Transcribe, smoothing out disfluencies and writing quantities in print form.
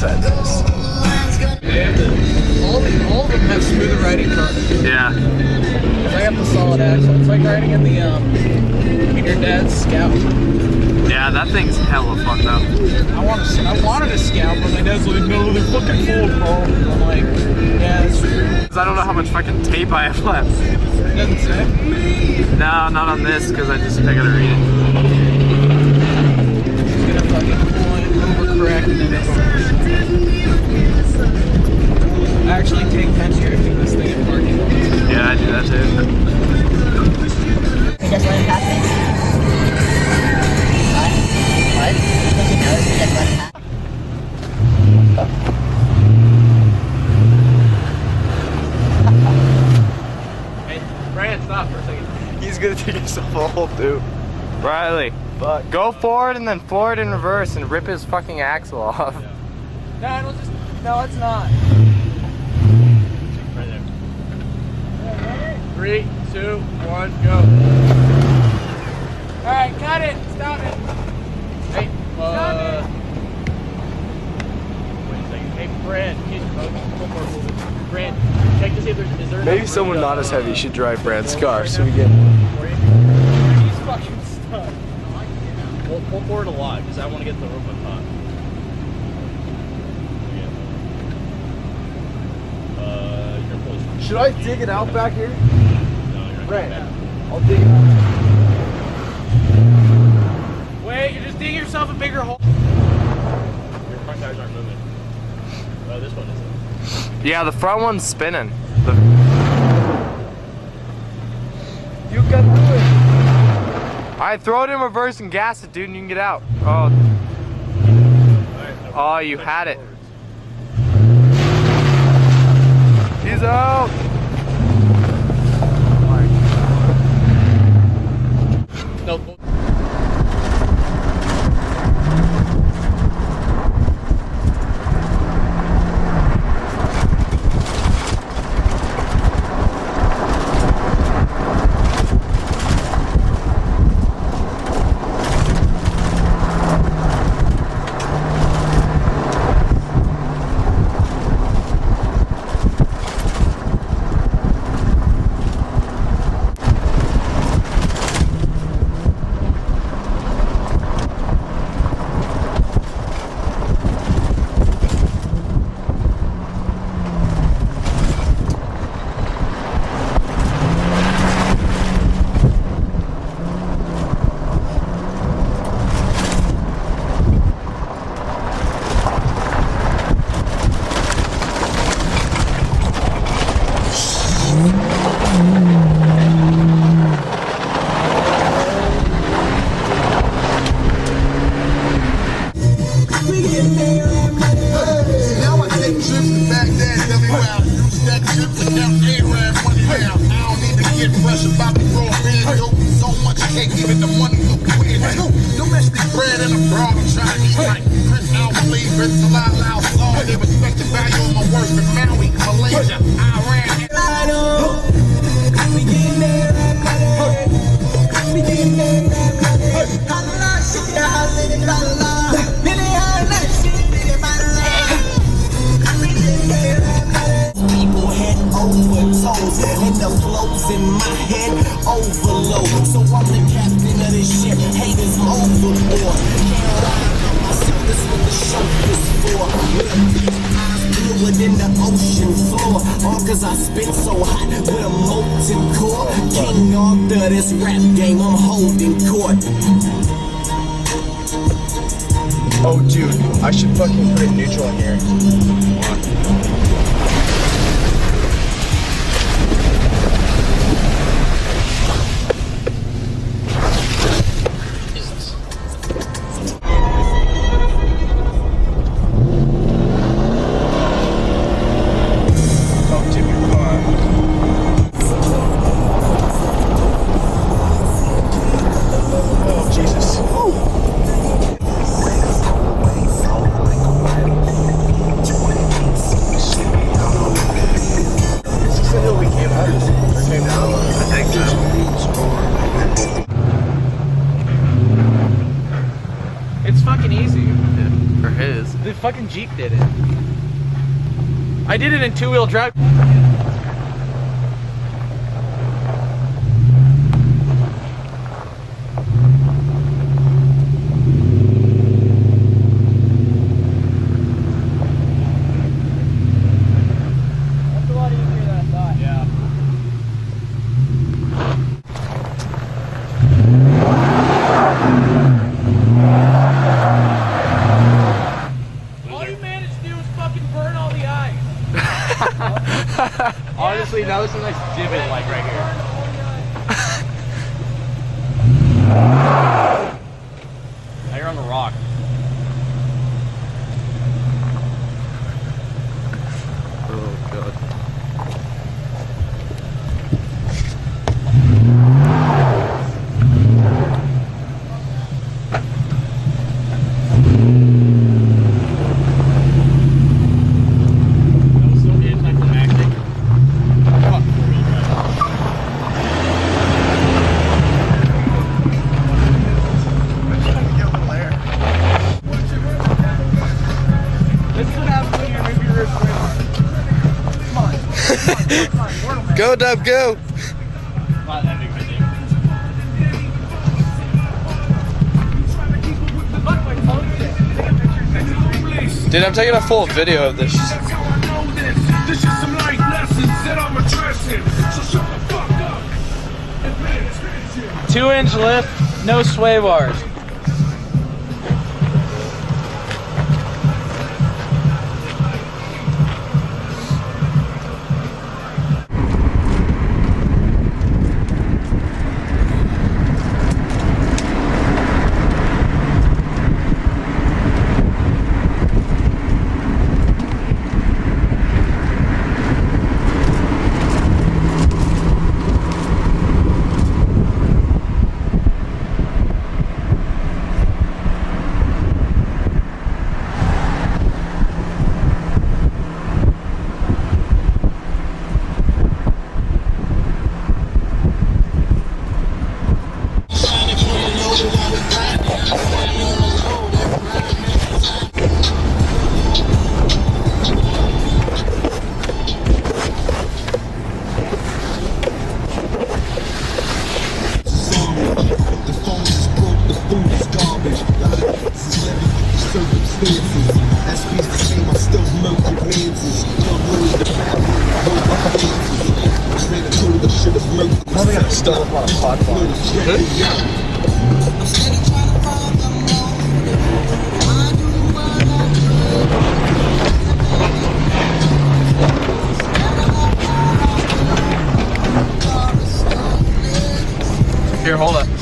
said this. All of them have smoother riding front. Yeah. I got the solid axle. It's like riding in the in your dad's Scout. Yeah, that thing's hella fun though. I wanted a Scout, but my dad's like, no, they're fucking full of ball. I'm like, yeah, that's true. Cause I don't know how much fucking tape I have left. It doesn't say. No, not on this, cause I gotta read it. Just gonna fucking pull it, overcorrect, and then I actually take 10 years to do this thing in parking. Yeah, I do that too. He just went past me. What? Because he knows he just went past. Hey, Brian, stop for a second. He's gonna take himself a hole too. Riley, fuck. Go forward and then forward in reverse and rip his fucking axle off. No, it'll just. No, it's not. Right there. 3, 2, 1, go. Alright, cut it. Stop it. Hey, Stop it. Wait a second. Hey, Brad, Brad, check to see if is there Maybe someone not as heavy should drive Brad's car so we get. He's fucking stuck. We'll pull forward a lot because I want to get the rope on top. Should I dig it out back here? No, you're not Right. back. I'll dig it out. Wait, you're just digging yourself a bigger hole. Your front tires aren't moving. This one isn't. Yeah, the front one's spinning. You can do it. Alright, throw it in reverse and gas it, dude, and you can get out. Oh. Oh, you had it. He's out. No. In my head, overload. So I'm the captain of this ship. Haters overboard. Can't ride on myself. This what the show is for. Eyes bluer than the ocean floor. All cause I spit so hot with a molten core. King Arthur, this rap game, I'm holding court. Oh, dude, I should fucking put it neutral in here. it's fucking easy. For his. The fucking Jeep did it. I did it in two-wheel drive. That's a lot easier than I thought. Yeah. All you managed to do was fucking burn all the ice. Honestly, that was a nice divot like right here. Now you're on the rock. Oh god. That was so anticlimactic. Fuck four-wheel drive. This is what happens when you're moving your wrist way hard. Go, Dub, go! Not that big of a deal. Dude, I'm taking a full video of this. This is some life lessons that I'm addressing. So shut the fuck up and pay attention. 2-inch lift, no sway bars. Probably got stuck up on a pot farm. Here, hold it.